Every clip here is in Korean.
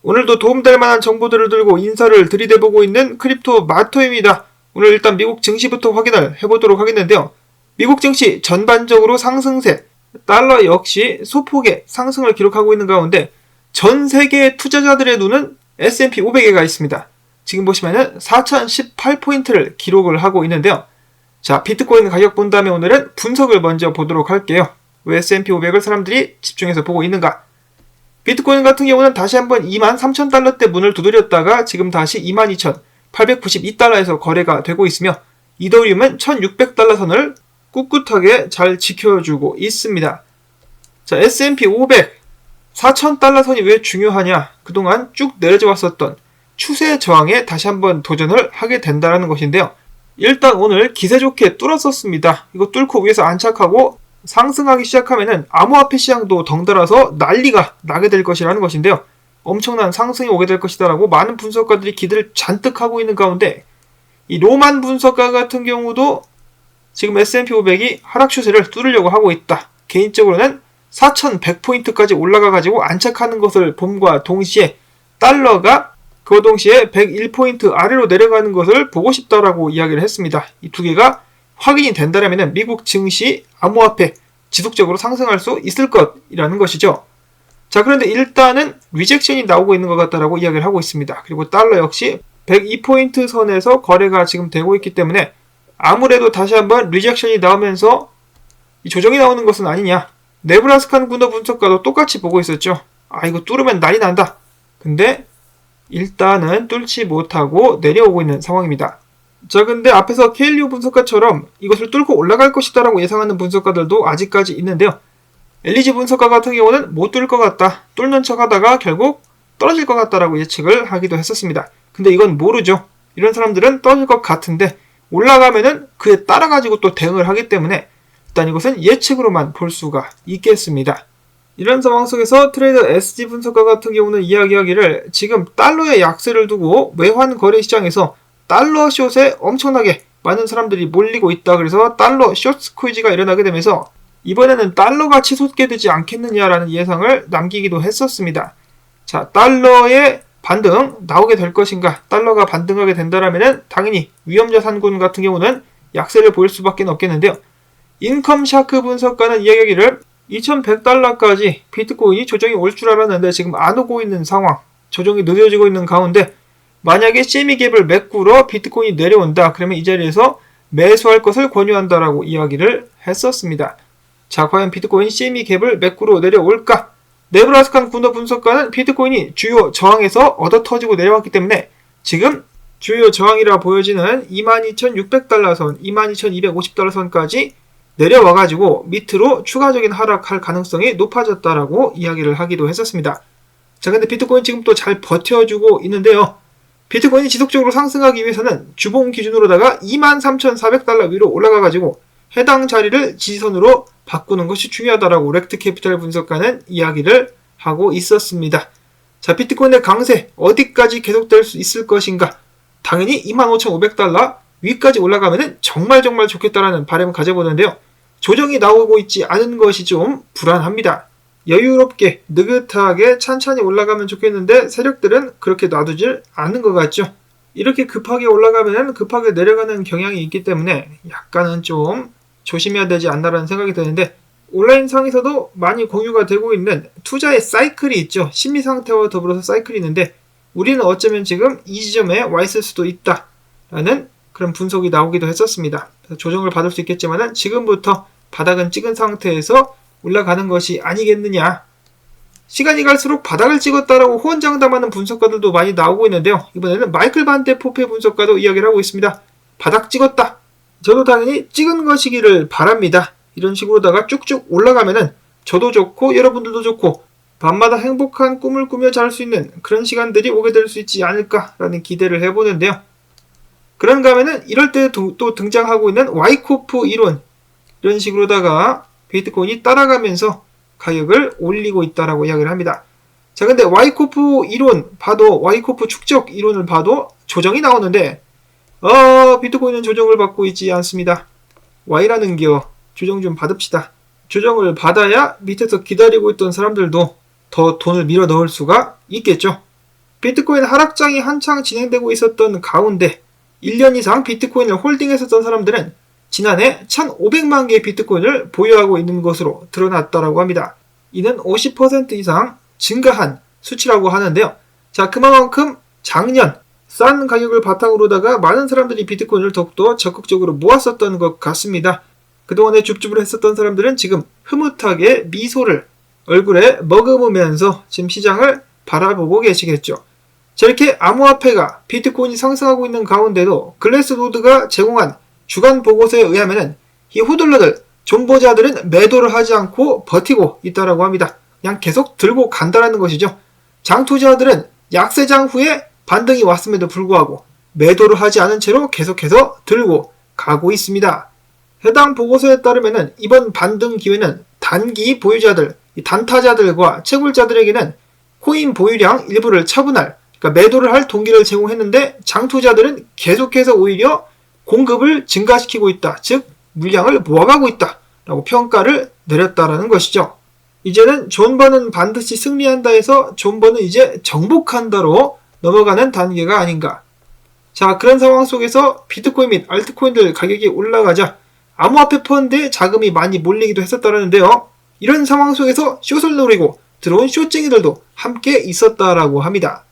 오늘도 도움될 만한 정보들을 들고 인사를 들이대보고 있는 크립토 마토입니다. 오늘 일단 미국 증시부터 확인을 해보도록 하겠는데요. 미국 증시 전반적으로 상승세, 달러 역시 소폭의 상승을 기록하고 있는 가운데 전 세계의 투자자들의 눈은 S&P 500에 가 있습니다. 지금 보시면은 4018포인트를 기록을 하고 있는데요. 자, 비트코인 가격 본 다음에 오늘은 분석을 먼저 보도록 할게요. 왜 S&P 500을 사람들이 집중해서 보고 있는가? 비트코인 같은 경우는 다시 한번 23,000달러대 문을 두드렸다가 지금 다시 22,892달러에서 거래가 되고 있으며 이더리움은 1,600달러 선을 꿋꿋하게 잘 지켜주고 있습니다. 자, S&P 500 4,000달러 선이 왜 중요하냐? 그동안 쭉 내려져 왔었던 추세 저항에 다시 한번 도전을 하게 된다는 것인데요. 일단 오늘 기세 좋게 뚫었었습니다. 이거 뚫고 위에서 안착하고 상승하기 시작하면은 암호화폐 시장도 덩달아서 난리가 나게 될 것이라는 것인데요. 엄청난 상승이 오게 될 것이다라고 많은 분석가들이 기대를 잔뜩 하고 있는 가운데 이 로만 분석가 같은 경우도 지금 S&P 500이 하락 추세를 뚫으려고 하고 있다. 개인적으로는 4,100포인트까지 올라가가지고 안착하는 것을 봄과 동시에 달러가 그 동시에 101포인트 아래로 내려가는 것을 보고 싶다라고 이야기를 했습니다. 이 두 개가 확인이 된다면 미국 증시 암호화폐 지속적으로 상승할 수 있을 것이라는 것이죠. 자, 그런데 일단은 리젝션이 나오고 있는 것 같다라고 이야기를 하고 있습니다. 그리고 달러 역시 102포인트 선에서 거래가 지금 되고 있기 때문에 아무래도 다시 한번 리젝션이 나오면서 이 조정이 나오는 것은 아니냐. 네브라스칸 군더 분석가도 똑같이 보고 있었죠. 아, 이거 뚫으면 난리 난다. 근데 일단은 뚫지 못하고 내려오고 있는 상황입니다. 자, 근데 앞에서 케일리오 분석가처럼 이것을 뚫고 올라갈 것이다 라고 예상하는 분석가들도 아직까지 있는데요. 엘리지 분석가 같은 경우는 못 뚫을 것 같다. 뚫는 척 하다가 결국 떨어질 것 같다라고 예측을 하기도 했었습니다. 근데 이건 모르죠. 이런 사람들은 떨어질 것 같은데 올라가면은 그에 따라가지고 또 대응을 하기 때문에 일단 이것은 예측으로만 볼 수가 있겠습니다. 이런 상황 속에서 트레이더 SG 분석가 같은 경우는 이야기하기를 지금 달러의 약세를 두고 외환 거래 시장에서 달러 숏에 엄청나게 많은 사람들이 몰리고 있다. 그래서 달러 숏 스퀴즈가 일어나게 되면서 이번에는 달러가 치솟게 되지 않겠느냐라는 예상을 남기기도 했었습니다. 자, 달러의 반등 나오게 될 것인가? 달러가 반등하게 된다면 당연히 위험자산군 같은 경우는 약세를 보일 수밖에 없겠는데요. 인컴 샤크 분석가는 이야기하기를 2,100달러까지 비트코인이 조정이 올 줄 알았는데 지금 안 오고 있는 상황, 조정이 늦어지고 있는 가운데 만약에 세미갭을 메꾸러 비트코인이 내려온다. 그러면 이 자리에서 매수할 것을 권유한다라고 이야기를 했었습니다. 자, 과연 비트코인 세미갭을 메꾸러 내려올까? 네브라스칸 군더 분석가는 비트코인이 주요 저항에서 얻어터지고 내려왔기 때문에 지금 주요 저항이라 보여지는 22,600달러 선, 22,250달러 선까지 내려와가지고 밑으로 추가적인 하락할 가능성이 높아졌다라고 이야기를 하기도 했었습니다. 자, 근데 비트코인 지금 또 잘 버텨주고 있는데요. 비트코인이 지속적으로 상승하기 위해서는 주봉 기준으로다가 23,400달러 위로 올라가가지고 해당 자리를 지지선으로 바꾸는 것이 중요하다라고 렉트 캐피탈 분석가는 이야기를 하고 있었습니다. 자, 비트코인의 강세 어디까지 계속될 수 있을 것인가? 당연히 25,500달러 위까지 올라가면 정말 좋겠다라는 바람을 가져보는데요. 조정이 나오고 있지 않은 것이 좀 불안합니다. 여유롭게 느긋하게 찬찬히 올라가면 좋겠는데 세력들은 그렇게 놔두질 않는 것 같죠. 이렇게 급하게 올라가면 급하게 내려가는 경향이 있기 때문에 약간은 좀 조심해야 되지 않나라는 생각이 드는데 온라인상에서도 많이 공유가 되고 있는 투자의 사이클이 있죠. 심리 상태와 더불어서 사이클이 있는데 우리는 어쩌면 지금 이 지점에 와 있을 수도 있다라는 그런 분석이 나오기도 했었습니다. 조정을 받을 수 있겠지만 지금부터 바닥은 찍은 상태에서 올라가는 것이 아니겠느냐. 시간이 갈수록 바닥을 찍었다라고 호언장담하는 분석가들도 많이 나오고 있는데요. 이번에는 마이클 반데 포페 분석가도 이야기를 하고 있습니다. 바닥 찍었다. 저도 당연히 찍은 것이기를 바랍니다. 이런 식으로다가 쭉쭉 올라가면은 저도 좋고 여러분들도 좋고 밤마다 행복한 꿈을 꾸며 잘 수 있는 그런 시간들이 오게 될 수 있지 않을까라는 기대를 해보는데요. 그런가 하면은 이럴 때 또 등장하고 있는 와이코프 이론, 이런 식으로다가 비트코인이 따라가면서 가격을 올리고 있다라고 이야기를 합니다. 자, 근데 와이코프 이론 봐도, 와이코프 축적 이론을 봐도 조정이 나오는데 비트코인은 조정을 받고 있지 않습니다. Y라는 겨 조정 좀 받읍시다. 조정을 받아야 밑에서 기다리고 있던 사람들도 더 돈을 밀어 넣을 수가 있겠죠. 비트코인 하락장이 한창 진행되고 있었던 가운데 1년 이상 비트코인을 홀딩했었던 사람들은 지난해 1,500만 개의 비트코인을 보유하고 있는 것으로 드러났다고 합니다. 이는 50% 이상 증가한 수치라고 하는데요. 자, 그만큼 작년 싼 가격을 바탕으로다가 많은 사람들이 비트코인을 더욱더 적극적으로 모았었던 것 같습니다. 그동안에 줍줍을 했었던 사람들은 지금 흐뭇하게 미소를 얼굴에 머금으면서 지금 시장을 바라보고 계시겠죠. 자, 이렇게 암호화폐가 비트코인이 상승하고 있는 가운데도 글래스노드가 제공한 주간 보고서에 의하면은 이 호들러들, 존버자들은 매도를 하지 않고 버티고 있다라고 합니다. 그냥 계속 들고 간다라는 것이죠. 장투자들은 약세장 후에 반등이 왔음에도 불구하고 매도를 하지 않은 채로 계속해서 들고 가고 있습니다. 해당 보고서에 따르면은 이번 반등 기회는 단기 보유자들, 단타자들과 채굴자들에게는 코인 보유량 일부를 처분할, 그러니까 매도를 할 동기를 제공했는데 장투자들은 계속해서 오히려 공급을 증가시키고 있다. 즉 물량을 모아가고 있다. 라고 평가를 내렸다라는 것이죠. 이제는 존버는 반드시 승리한다 해서 존버는 이제 정복한다로 넘어가는 단계가 아닌가. 자, 그런 상황 속에서 비트코인 및 알트코인들 가격이 올라가자 암호화폐 펀드에 자금이 많이 몰리기도 했었다는데요. 이런 상황 속에서 숏을 노리고 들어온 숏쟁이들도 함께 있었다라고 합니다.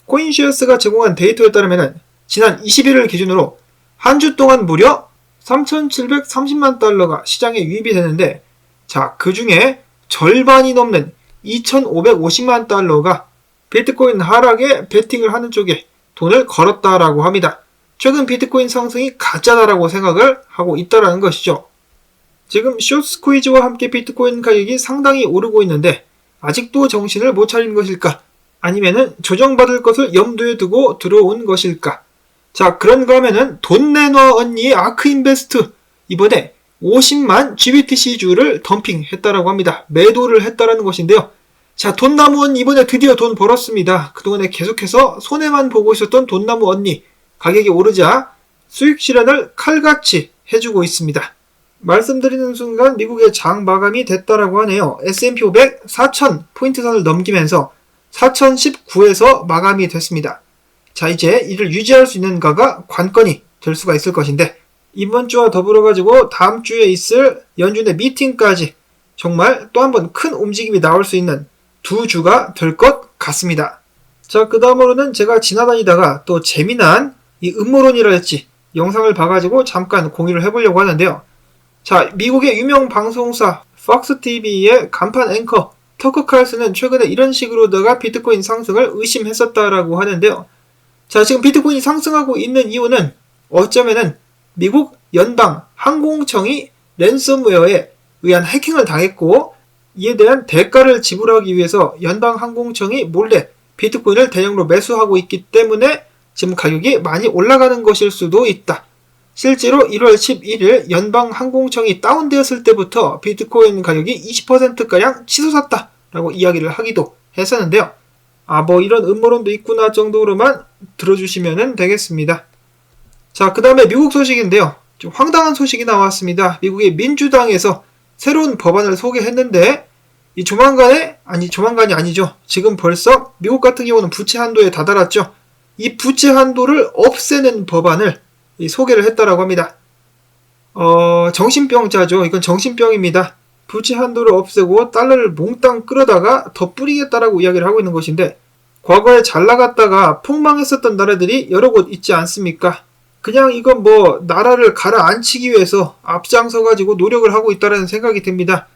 코인쉐어스가 제공한 데이터에 따르면 지난 20일을 기준으로 한 주 동안 무려 3,730만 달러가 시장에 유입이 되는데, 자, 그 중에 절반이 넘는 2,550만 달러가 비트코인 하락에 베팅을 하는 쪽에 돈을 걸었다라고 합니다. 최근 비트코인 상승이 가짜다라고 생각을 하고 있다라는 것이죠. 지금 숏 스퀴즈와 함께 비트코인 가격이 상당히 오르고 있는데 아직도 정신을 못 차린 것일까? 아니면은 조정받을 것을 염두에 두고 들어온 것일까? 자, 그런가 하면은 돈 내놔 언니의 아크인베스트 이번에 50만 GBTC주를 덤핑했다라고 합니다. 매도를 했다라는 것인데요. 자, 돈나무 언니 이번에 드디어 돈 벌었습니다. 그동안에 계속해서 손해만 보고 있었던 돈나무 언니 가격이 오르자 수익 실현을 칼같이 해주고 있습니다. 말씀드리는 순간 미국의 장 마감이 됐다라고 하네요. S&P 500 4,000포인트 선을 넘기면서 4,019에서 마감이 됐습니다. 자, 이제 이를 유지할 수 있는가가 관건이 될 수가 있을 것인데 이번 주와 더불어 가지고 다음 주에 있을 연준의 미팅까지 정말 또 한 번 큰 움직임이 나올 수 있는 두 주가 될 것 같습니다. 자, 그 다음으로는 제가 지나다니다가 또 재미난 이 음모론이랄지 영상을 봐가지고 잠깐 공유를 해보려고 하는데요. 자, 미국의 유명 방송사 폭스TV의 간판 앵커 터커 칼슨은 최근에 이런 식으로다가 비트코인 상승을 의심했었다라고 하는데요. 자, 지금 비트코인이 상승하고 있는 이유는 어쩌면은 미국 연방 항공청이 랜섬웨어에 의한 해킹을 당했고 이에 대한 대가를 지불하기 위해서 연방 항공청이 몰래 비트코인을 대량으로 매수하고 있기 때문에 지금 가격이 많이 올라가는 것일 수도 있다. 실제로 1월 11일 연방 항공청이 다운되었을 때부터 비트코인 가격이 20%가량 치솟았다라고 이야기를 하기도 했었는데요. 뭐 이런 음모론도 있구나 정도로만 들어주시면 되겠습니다. 자, 그 다음에 미국 소식인데요. 좀 황당한 소식이 나왔습니다. 미국의 민주당에서 새로운 법안을 소개했는데 이 조만간이 아니죠. 지금 벌써 미국 같은 경우는 부채 한도에 다다랐죠. 이 부채 한도를 없애는 법안을 소개를 했다라고 합니다. 정신병자죠. 이건 정신병입니다. 부채 한도를 없애고 달러를 몽땅 끌어다가 더 뿌리겠다라고 이야기를 하고 있는 것인데 과거에 잘 나갔다가 폭망했었던 나라들이 여러 곳 있지 않습니까? 그냥 이건 나라를 가라앉히기 위해서 앞장서가지고 노력을 하고 있다는 생각이 듭니다.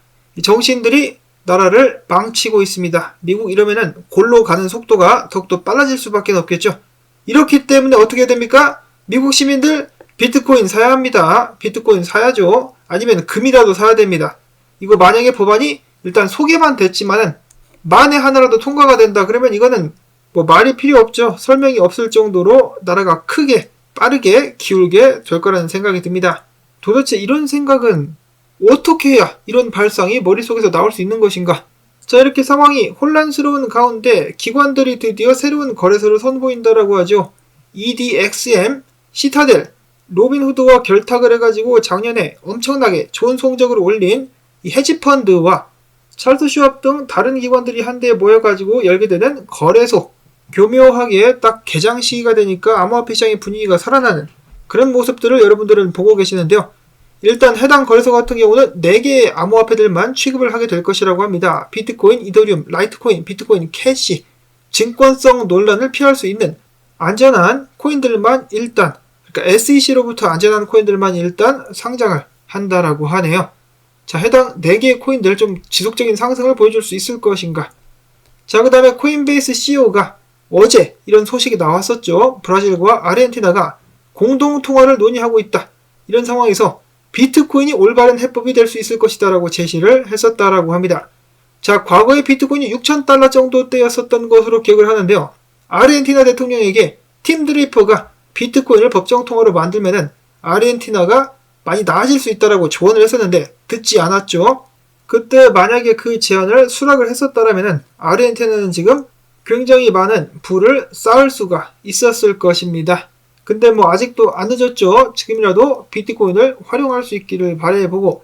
정신들이 나라를 망치고 있습니다. 미국 이러면은 골로 가는 속도가 더욱더 빨라질 수밖에 없겠죠. 이렇기 때문에 어떻게 됩니까? 미국 시민들 비트코인 사야 합니다. 비트코인 사야죠. 아니면 금이라도 사야 됩니다. 이거 만약에 법안이 일단 소개만 됐지만은 만에 하나라도 통과가 된다 그러면 이거는 말이 필요 없죠. 설명이 없을 정도로 나라가 크게 빠르게 기울게 될 거라는 생각이 듭니다. 도대체 이런 생각은 어떻게 해야 이런 발상이 머릿속에서 나올 수 있는 것인가? 자, 이렇게 상황이 혼란스러운 가운데 기관들이 드디어 새로운 거래소를 선보인다라고 하죠. EDXM, 시타델, 로빈후드와 결탁을 해가지고 작년에 엄청나게 좋은 성적을 올린 이 헤지펀드와 찰스 슈왑 등 다른 기관들이 한데에 모여가지고 열게 되는 거래소, 교묘하게 딱 개장 시기가 되니까 암호화폐 시장의 분위기가 살아나는 그런 모습들을 여러분들은 보고 계시는데요. 일단 해당 거래소 같은 경우는 4개의 암호화폐들만 취급을 하게 될 것이라고 합니다. 비트코인, 이더리움, 라이트코인, 비트코인, 캐시, 증권성 논란을 피할 수 있는 안전한 코인들만 일단, 그러니까 SEC로부터 안전한 코인들만 일단 상장을 한다라고 하네요. 자, 해당 4개의 코인들 좀 지속적인 상승을 보여줄 수 있을 것인가. 자, 그 다음에 코인베이스 CEO가 어제 이런 소식이 나왔었죠. 브라질과 아르헨티나가 공동 통화를 논의하고 있다. 이런 상황에서 비트코인이 올바른 해법이 될 수 있을 것이다 라고 제시를 했었다라고 합니다. 자, 과거에 비트코인이 $6,000 정도대였었던 것으로 기억을 하는데요. 아르헨티나 대통령에게 팀 드레이퍼가 비트코인을 법정 통화로 만들면은 아르헨티나가 많이 나아질 수 있다라고 조언을 했었는데 듣지 않았죠. 그때 만약에 그 제안을 수락을 했었다라면은 아르헨티나는 지금 굉장히 많은 부를 쌓을 수가 있었을 것입니다. 근데 뭐 아직도 안 늦었죠. 지금이라도 비트코인을 활용할 수 있기를 바라보고,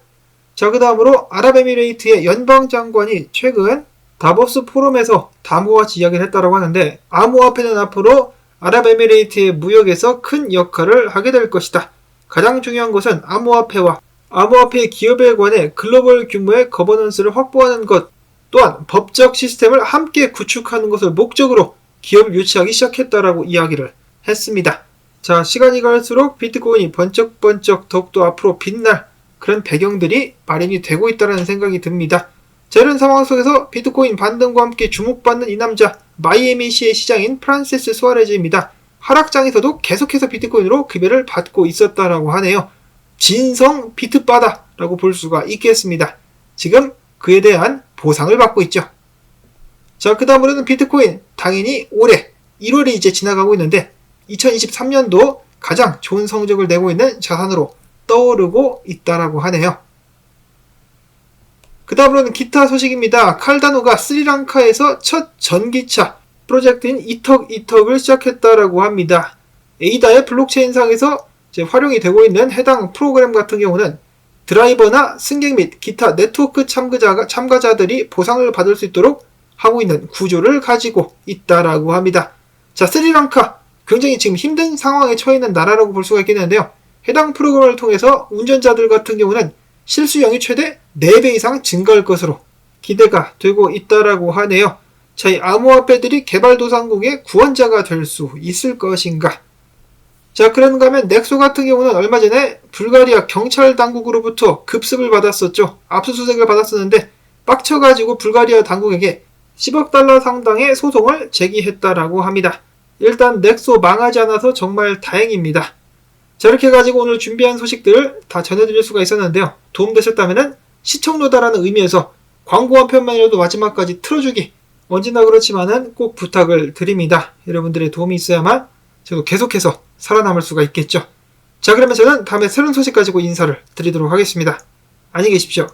자, 그 다음으로 아랍에미레이트의 연방장관이 최근 다보스 포럼에서 다음과 같이 이야기를 했다고 하는데, 암호화폐는 앞으로 아랍에미레이트의 무역에서 큰 역할을 하게 될 것이다. 가장 중요한 것은 암호화폐와 암호화폐 기업에 관해 글로벌 규모의 거버넌스를 확보하는 것, 또한 법적 시스템을 함께 구축하는 것을 목적으로 기업을 유치하기 시작했다라고 이야기를 했습니다. 자, 시간이 갈수록 비트코인이 번쩍번쩍 더욱더 앞으로 빛날 그런 배경들이 마련이 되고 있다는 생각이 듭니다. 자, 이런 상황 속에서 비트코인 반등과 함께 주목받는 이 남자, 마이애미시의 시장인 프란시스 수아레즈입니다. 하락장에서도 계속해서 비트코인으로 급여를 받고 있었다라고 하네요. 진성 비트바다라고 볼 수가 있겠습니다. 지금 그에 대한 보상을 받고 있죠. 자, 그 다음으로는 비트코인, 당연히 올해 1월이 이제 지나가고 있는데 2023년도 가장 좋은 성적을 내고 있는 자산으로 떠오르고 있다라고 하네요. 그 다음으로는 기타 소식입니다. 칼다노가 스리랑카에서 첫 전기차 프로젝트인 이턱을 시작했다라고 합니다. 에이다의 블록체인상에서 이제 활용이 되고 있는 해당 프로그램 같은 경우는 드라이버나 승객 및 기타 네트워크 참가자들이 보상을 받을 수 있도록 하고 있는 구조를 가지고 있다라고 합니다. 자, 스리랑카 굉장히 지금 힘든 상황에 처해 있는 나라라고 볼 수가 있겠는데요. 해당 프로그램을 통해서 운전자들 같은 경우는 실수령이 최대 4배 이상 증가할 것으로 기대가 되고 있다라고 하네요. 자, 이 암호화폐들이 개발도상국의 구원자가 될 수 있을 것인가? 자, 그런가 하면 넥소 같은 경우는 얼마 전에 불가리아 경찰 당국으로부터 급습을 받았었죠. 압수수색을 받았었는데 빡쳐가지고 불가리아 당국에게 10억 달러 상당의 소송을 제기했다라고 합니다. 일단 넥소 망하지 않아서 정말 다행입니다. 자, 이렇게 해가지고 오늘 준비한 소식들 다 전해드릴 수가 있었는데요. 도움되셨다면 시청료다라는 의미에서 광고 한 편만이라도 마지막까지 틀어주기, 언제나 그렇지만은 꼭 부탁을 드립니다. 여러분들의 도움이 있어야만 저도 계속해서 살아남을 수가 있겠죠. 자, 그러면 저는 다음에 새로운 소식 가지고 인사를 드리도록 하겠습니다. 안녕히 계십시오.